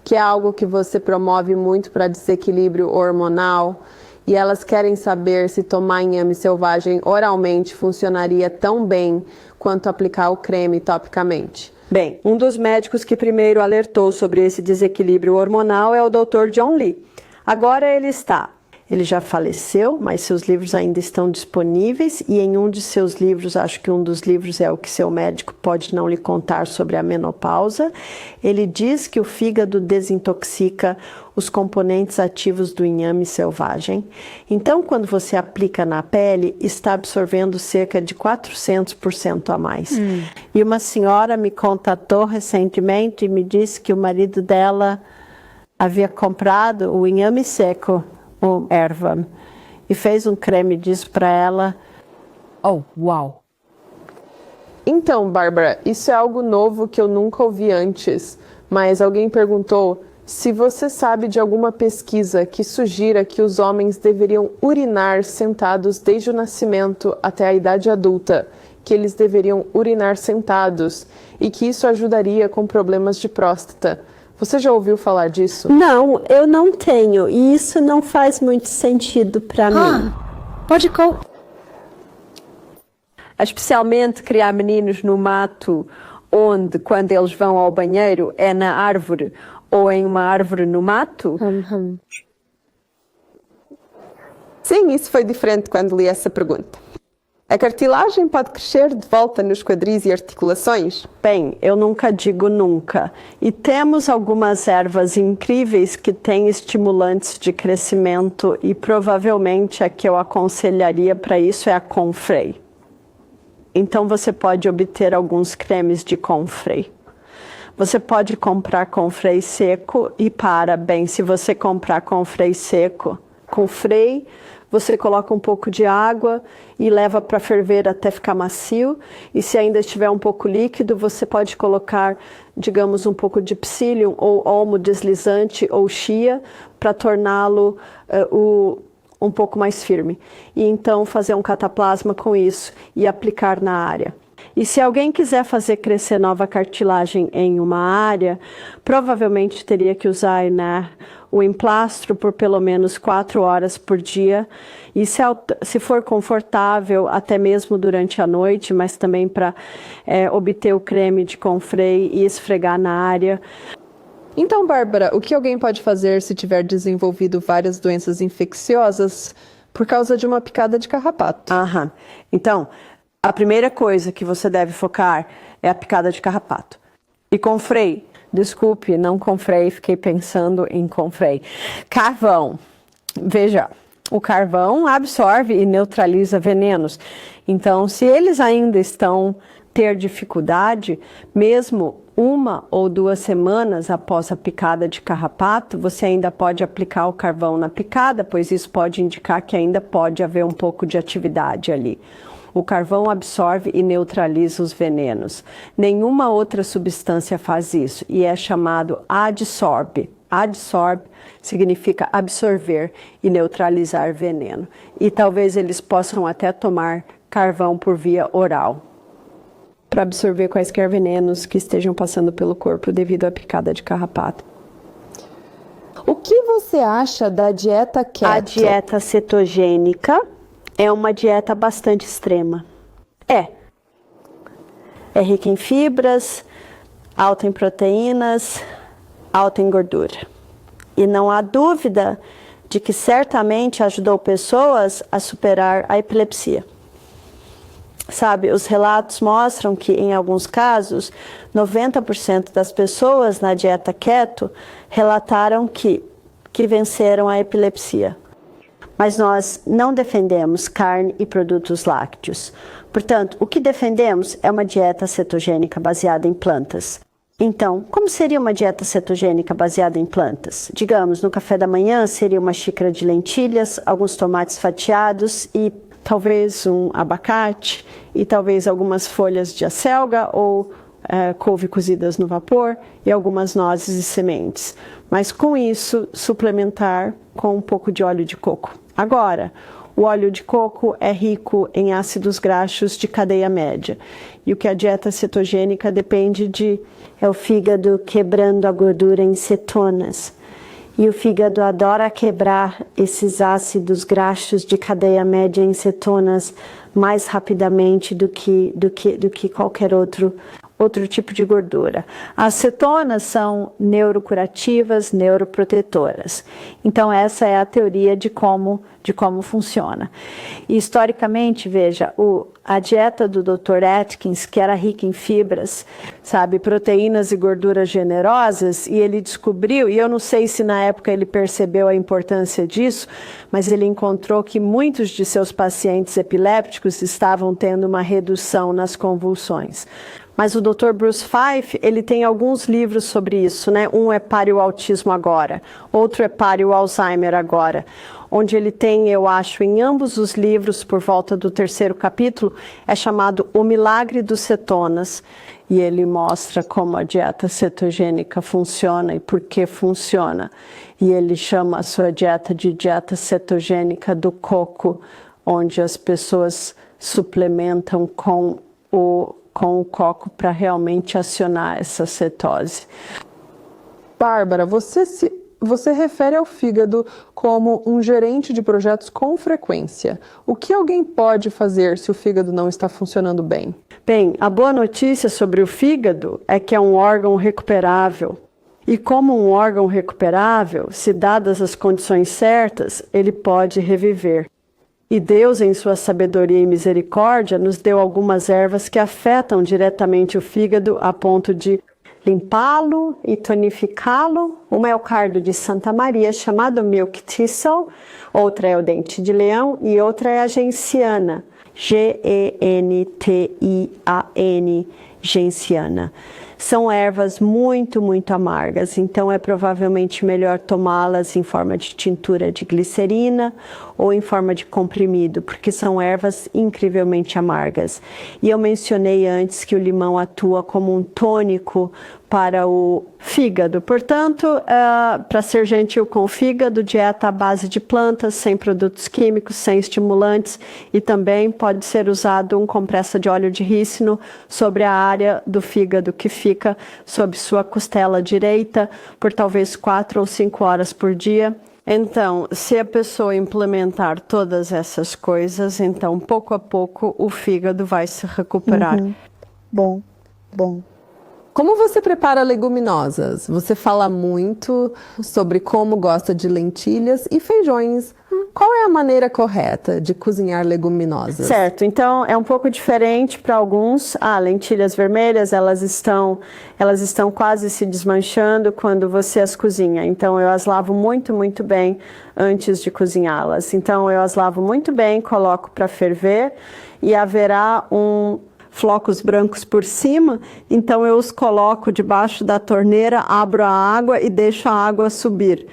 que é algo que você promove muito para desequilíbrio hormonal. E elas querem saber se tomar inhame selvagem oralmente funcionaria tão bem quanto aplicar o creme topicamente. Bem, um dos médicos que primeiro alertou sobre esse desequilíbrio hormonal é o Dr. John Lee. Agora ele já faleceu, mas seus livros ainda estão disponíveis e em um de seus livros, acho que um dos livros é o que seu médico pode não lhe contar sobre a menopausa, ele diz que o fígado desintoxica os componentes ativos do inhame selvagem. Então, quando você aplica na pele, está absorvendo cerca de 400% a mais. E uma senhora me contatou recentemente e me disse que o marido dela havia comprado o inhame seco, o erva, e fez um creme disso para ela. Oh, uau! Então, Bárbara, isso é algo novo que eu nunca ouvi antes, mas alguém perguntou se você sabe de alguma pesquisa que sugira que os homens deveriam urinar sentados desde o nascimento até a idade adulta, que eles deveriam urinar sentados e que isso ajudaria com problemas de próstata. Você já ouviu falar disso? Não, eu não tenho, e isso não faz muito sentido para mim. Pode Especialmente criar meninos no mato, onde quando eles vão ao banheiro é na árvore ou em uma árvore no mato. Sim, isso foi diferente quando li essa pergunta. A cartilagem pode crescer de volta nos quadris e articulações? Bem, eu nunca digo nunca. E temos algumas ervas incríveis que têm estimulantes de crescimento e provavelmente a que eu aconselharia para isso é a Comfrey. Então você pode obter alguns cremes de Comfrey. Você pode comprar Comfrey seco e se você comprar Comfrey seco, Comfrey, você coloca um pouco de água e leva para ferver até ficar macio. E se ainda estiver um pouco líquido, você pode colocar, digamos, um pouco de psyllium ou olmo deslizante ou chia para torná-lo um pouco mais firme. E então fazer um cataplasma com isso e aplicar na área. E se alguém quiser fazer crescer nova cartilagem em uma área, provavelmente teria que usar o emplastro por pelo menos 4 horas por dia. E se for confortável, até mesmo durante a noite, mas também para obter o creme de Comfrey e esfregar na área. Então, Bárbara, o que alguém pode fazer se tiver desenvolvido várias doenças infecciosas por causa de uma picada de carrapato? Então, a primeira coisa que você deve focar é a picada de carrapato. E Comfrey, desculpe, não Comfrey, fiquei pensando em Comfrey. Carvão. Veja, o carvão absorve e neutraliza venenos. Então, se eles ainda ter dificuldade, mesmo 1 ou 2 semanas após a picada de carrapato, você ainda pode aplicar o carvão na picada, pois isso pode indicar que ainda pode haver um pouco de atividade ali. O carvão absorve e neutraliza os venenos. Nenhuma outra substância faz isso e é chamado adsorbe. Adsorbe significa absorver e neutralizar veneno. E talvez eles possam até tomar carvão por via oral, para absorver quaisquer venenos que estejam passando pelo corpo devido à picada de carrapato. O que você acha da dieta keto? A dieta cetogênica é uma dieta bastante extrema. É rica em fibras, alta em proteínas, alta em gordura. E não há dúvida de que certamente ajudou pessoas a superar a epilepsia. Sabe, os relatos mostram que, em alguns casos, 90% das pessoas na dieta keto relataram que venceram a epilepsia. Mas nós não defendemos carne e produtos lácteos. Portanto, o que defendemos é uma dieta cetogênica baseada em plantas. Então, como seria uma dieta cetogênica baseada em plantas? Digamos, no café da manhã seria uma xícara de lentilhas, alguns tomates fatiados e talvez um abacate e talvez algumas folhas de acelga ou couve cozidas no vapor e algumas nozes e sementes. Mas com isso, suplementar com um pouco de óleo de coco. Agora, o óleo de coco é rico em ácidos graxos de cadeia média. E o que a dieta cetogênica depende de é o fígado quebrando a gordura em cetonas. E o fígado adora quebrar esses ácidos graxos de cadeia média em cetonas mais rapidamente do que qualquer outro tipo de gordura. As cetonas são neurocurativas, neuroprotetoras. Então essa é a teoria de como funciona. E historicamente, veja, a dieta do Dr. Atkins, que era rica em fibras, sabe, proteínas e gorduras generosas, e ele descobriu, e eu não sei se na época ele percebeu a importância disso, mas ele encontrou que muitos de seus pacientes epilépticos estavam tendo uma redução nas convulsões. Mas o Dr. Bruce Fife, ele tem alguns livros sobre isso, né? Um é Pare o Autismo Agora, outro é Pare o Alzheimer Agora, onde ele tem, eu acho, em ambos os livros, por volta do 3º capítulo, é chamado O Milagre dos Cetonas, e ele mostra como a dieta cetogênica funciona e por que funciona. E ele chama a sua dieta de dieta cetogênica do coco, onde as pessoas suplementam com o coco para realmente acionar essa cetose. Bárbara, você refere ao fígado como um gerente de projetos com frequência. O que alguém pode fazer se o fígado não está funcionando bem? Bem, a boa notícia sobre o fígado é que é um órgão recuperável. E como um órgão recuperável, se dadas as condições certas, ele pode reviver. E Deus, em sua sabedoria e misericórdia, nos deu algumas ervas que afetam diretamente o fígado a ponto de limpá-lo e tonificá-lo. Uma é o cardo de Santa Maria, chamado Milk Thistle, outra é o dente de leão e outra é a genciana, Gentian, genciana. São ervas muito, muito amargas, então é provavelmente melhor tomá-las em forma de tintura de glicerina ou em forma de comprimido, porque são ervas incrivelmente amargas. E eu mencionei antes que o limão atua como um tônico para o fígado. Portanto, para ser gentil com o fígado, dieta à base de plantas, sem produtos químicos, sem estimulantes, e também pode ser usado um compressa de óleo de rícino sobre a área do fígado que fica sob sua costela direita por talvez 4 ou 5 horas por dia. Então, se a pessoa implementar todas essas coisas, então pouco a pouco o fígado vai se recuperar. Bom. Como você prepara leguminosas? Você fala muito sobre como gosta de lentilhas e feijões. Qual é a maneira correta de cozinhar leguminosas? Certo, então é um pouco diferente para alguns. Lentilhas vermelhas, elas estão quase se desmanchando quando você as cozinha. Então eu as lavo muito, muito bem antes de cozinhá-las. Então eu as lavo muito bem, coloco para ferver e haverá flocos brancos por cima, então eu os coloco debaixo da torneira, abro a água e deixo a água subir.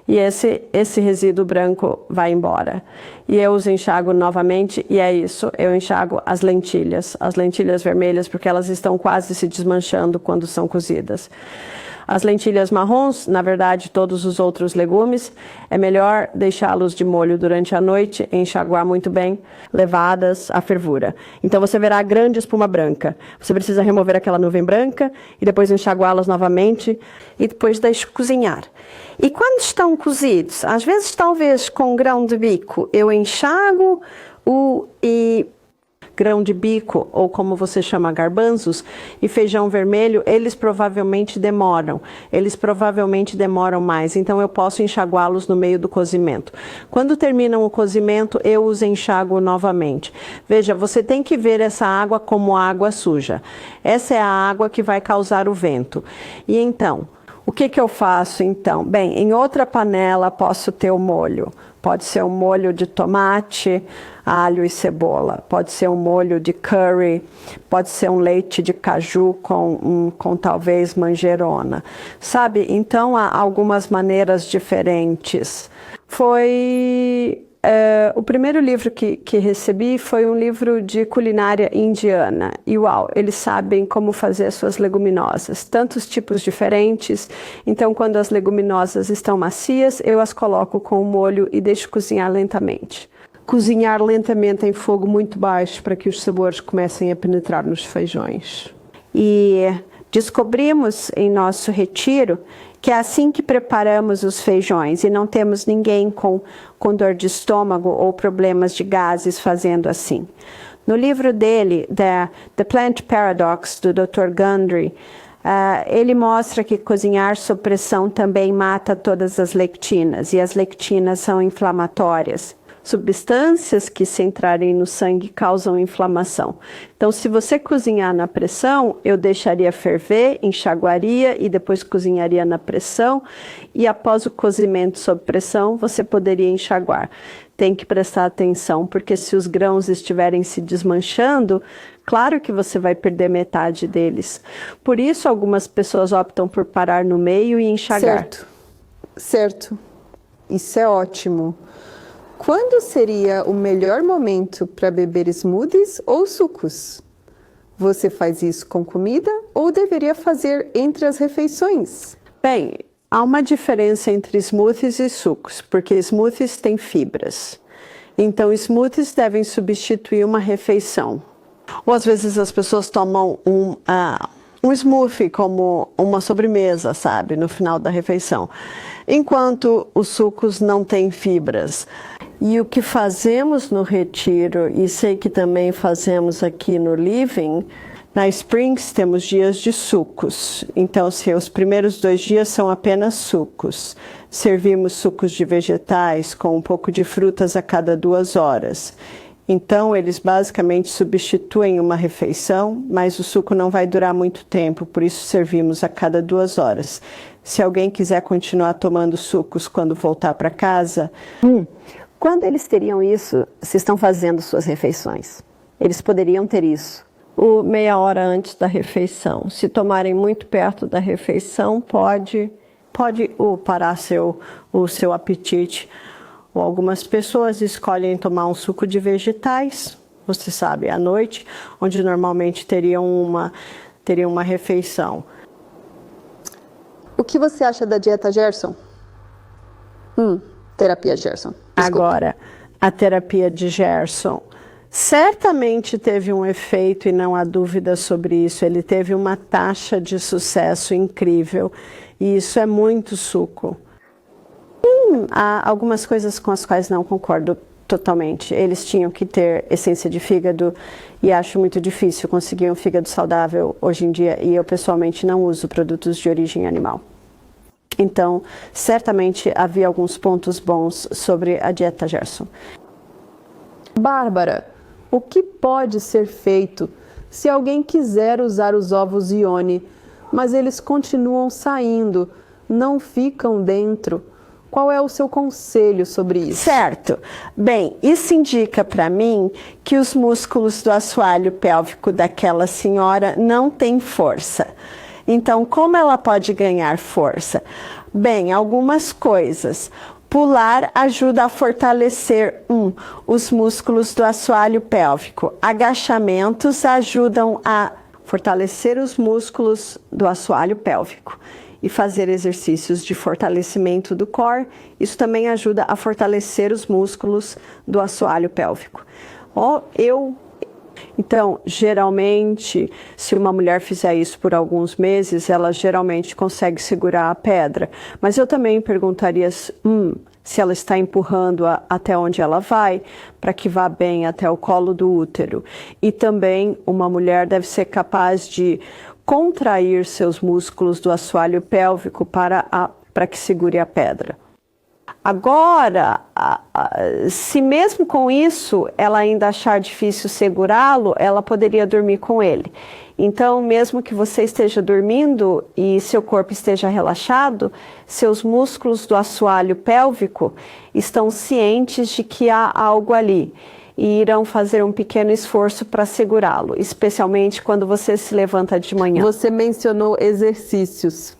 e esse resíduo branco vai embora. E eu os enxago novamente, e é isso, eu enxago as lentilhas vermelhas, porque elas estão quase se desmanchando quando são cozidas. As lentilhas marrons, na verdade, todos os outros legumes, é melhor deixá-los de molho durante a noite, enxaguar muito bem, levadas à fervura. Então você verá grande espuma branca. Você precisa remover aquela nuvem branca e depois enxaguá-las novamente e depois deixe cozinhar. E quando estão cozidos, às vezes talvez com grão de bico, eu enxago grão de bico, ou como você chama, garbanzos, e feijão vermelho, eles provavelmente demoram mais, então eu posso enxaguá-los no meio do cozimento. Quando terminam o cozimento, eu os enxago novamente. Veja, você tem que ver essa água como água suja. Essa é a água que vai causar o vento. E então, o que eu faço então? Bem, em outra panela posso ter o molho. Pode ser um molho de tomate, alho e cebola. Pode ser um molho de curry. Pode ser um leite de caju com talvez manjerona. Sabe? Então, há algumas maneiras diferentes. O primeiro livro que recebi foi um livro de culinária indiana. E uau, eles sabem como fazer as suas leguminosas. Tantos tipos diferentes. Então, quando as leguminosas estão macias, eu as coloco com o molho e deixo cozinhar lentamente. Cozinhar lentamente em fogo muito baixo para que os sabores comecem a penetrar nos feijões. E descobrimos em nosso retiro que é assim que preparamos os feijões e não temos ninguém com dor de estômago ou problemas de gases fazendo assim. No livro dele, The Plant Paradox, do Dr. Gundry, ele mostra que cozinhar sob pressão também mata todas as lectinas, e as lectinas são inflamatórias. Substâncias que, se entrarem no sangue, causam inflamação. Então, se você cozinhar na pressão, eu deixaria ferver, enxaguaria e depois cozinharia na pressão. E após o cozimento sob pressão, você poderia enxaguar. Tem que prestar atenção, porque se os grãos estiverem se desmanchando, claro que você vai perder metade deles. Por isso, algumas pessoas optam por parar no meio e enxagar. Certo. Isso é ótimo. Quando seria o melhor momento para beber smoothies ou sucos? Você faz isso com comida ou deveria fazer entre as refeições? Bem, há uma diferença entre smoothies e sucos, porque smoothies têm fibras. Então, smoothies devem substituir uma refeição. Ou às vezes as pessoas tomam um smoothie como uma sobremesa, sabe, no final da refeição. Enquanto os sucos não têm fibras. E o que fazemos no retiro, e sei que também fazemos aqui no Living, na Springs temos dias de sucos. Então, os primeiros 2 dias são apenas sucos. Servimos sucos de vegetais com um pouco de frutas a cada 2 horas. Então, eles basicamente substituem uma refeição, mas o suco não vai durar muito tempo, por isso servimos a cada 2 horas. Se alguém quiser continuar tomando sucos quando voltar para casa... Quando eles teriam isso, se estão fazendo suas refeições? Eles poderiam ter isso? Meia hora antes da refeição. Se tomarem muito perto da refeição, pode parar o seu apetite. Ou algumas pessoas escolhem tomar um suco de vegetais, você sabe, à noite, onde normalmente teriam uma refeição. O que você acha da dieta Gerson? Terapia Gerson. Desculpa. Agora, a terapia de Gerson certamente teve um efeito e não há dúvida sobre isso. Ele teve uma taxa de sucesso incrível e isso é muito suco. Há algumas coisas com as quais não concordo totalmente. Eles tinham que ter essência de fígado e acho muito difícil conseguir um fígado saudável hoje em dia e eu pessoalmente não uso produtos de origem animal. Então, certamente havia alguns pontos bons sobre a dieta Gerson. Bárbara, o que pode ser feito se alguém quiser usar os ovos Ione, mas eles continuam saindo, não ficam dentro? Qual é o seu conselho sobre isso? Certo. Bem, isso indica para mim que os músculos do assoalho pélvico daquela senhora não têm força. Então, como ela pode ganhar força? Bem, algumas coisas. Pular ajuda a fortalecer os músculos do assoalho pélvico. Agachamentos ajudam a fortalecer os músculos do assoalho pélvico. E fazer exercícios de fortalecimento do core, isso também ajuda a fortalecer os músculos do assoalho pélvico. Então, geralmente, se uma mulher fizer isso por alguns meses, ela geralmente consegue segurar a pedra. Mas eu também perguntaria se ela está empurrando até onde ela vai, para que vá bem até o colo do útero. E também uma mulher deve ser capaz de contrair seus músculos do assoalho pélvico para que segure a pedra. Agora, se mesmo com isso ela ainda achar difícil segurá-lo, ela poderia dormir com ele. Então, mesmo que você esteja dormindo e seu corpo esteja relaxado, seus músculos do assoalho pélvico estão cientes de que há algo ali e irão fazer um pequeno esforço para segurá-lo, especialmente quando você se levanta de manhã. Você mencionou exercícios.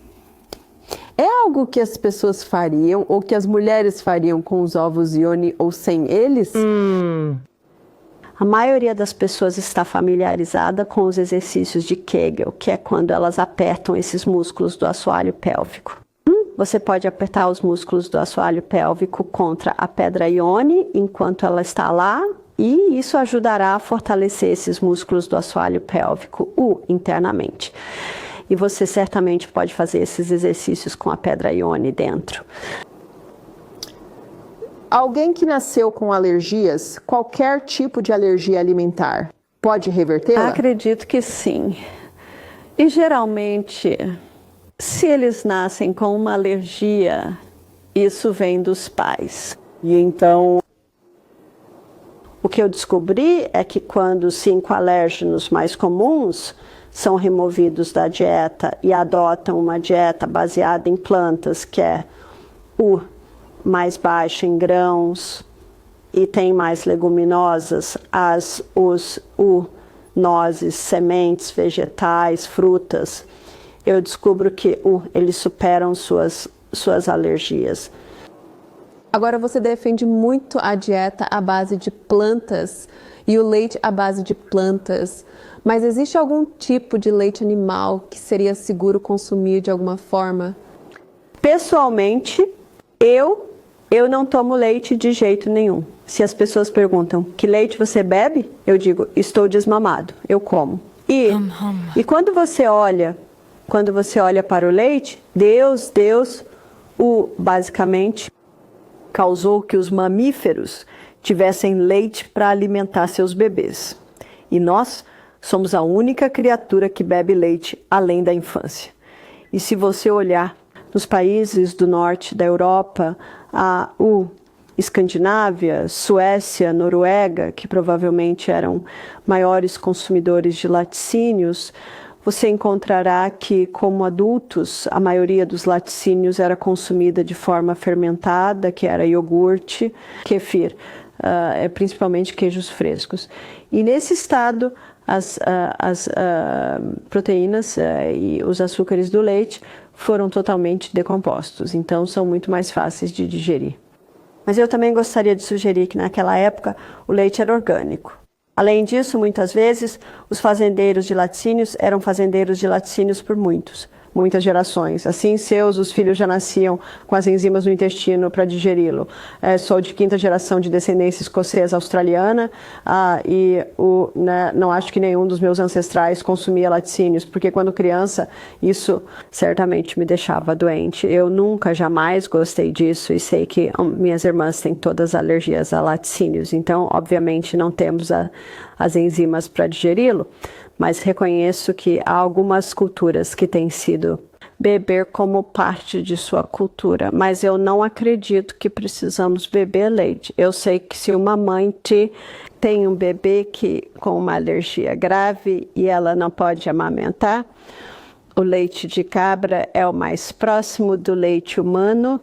É algo que as pessoas fariam ou que as mulheres fariam com os ovos Ioni ou sem eles? A maioria das pessoas está familiarizada com os exercícios de Kegel, que é quando elas apertam esses músculos do assoalho pélvico. Você pode apertar os músculos do assoalho pélvico contra a pedra Ioni enquanto ela está lá, e isso ajudará a fortalecer esses músculos do assoalho pélvico internamente. E você certamente pode fazer esses exercícios com a pedra Ioni dentro. Alguém que nasceu com alergias, qualquer tipo de alergia alimentar, pode revertê-la? Acredito que sim. E geralmente, se eles nascem com uma alergia, isso vem dos pais. E então, o que eu descobri é que quando 5 alérgenos mais comuns são removidos da dieta e adotam uma dieta baseada em plantas, que é mais baixa em grãos e tem mais leguminosas, nozes, sementes, vegetais, frutas, eu descubro que eles superam suas alergias. Agora você defende muito a dieta à base de plantas e o leite à base de plantas, mas existe algum tipo de leite animal que seria seguro consumir de alguma forma? Pessoalmente, eu não tomo leite de jeito nenhum. Se as pessoas perguntam, que leite você bebe? Eu digo, estou desmamado, eu como. E quando você olha para o leite, Deus basicamente causou que os mamíferos tivessem leite para alimentar seus bebês. E nós somos a única criatura que bebe leite além da infância. E se você olhar nos países do norte da Europa, Escandinávia, Suécia, Noruega, que provavelmente eram maiores consumidores de laticínios, você encontrará que, como adultos, a maioria dos laticínios era consumida de forma fermentada, que era iogurte, kefir, principalmente queijos frescos. E nesse estado, as proteínas e os açúcares do leite foram totalmente decompostos, então são muito mais fáceis de digerir. Mas eu também gostaria de sugerir que naquela época o leite era orgânico. Além disso, muitas vezes, os fazendeiros de laticínios eram fazendeiros de laticínios por muitas gerações. Assim, os filhos já nasciam com as enzimas no intestino para digeri-lo. Sou de 5ª geração de descendência escocesa australiana não acho que nenhum dos meus ancestrais consumia laticínios, porque quando criança, isso certamente me deixava doente. Eu nunca, jamais gostei disso e sei que minhas irmãs têm todas alergias a laticínios, então, obviamente, não temos as enzimas para digeri-lo. Mas reconheço que há algumas culturas que têm sido beber como parte de sua cultura, mas eu não acredito que precisamos beber leite. Eu sei que se uma mãe tem um bebê com uma alergia grave e ela não pode amamentar, o leite de cabra é o mais próximo do leite humano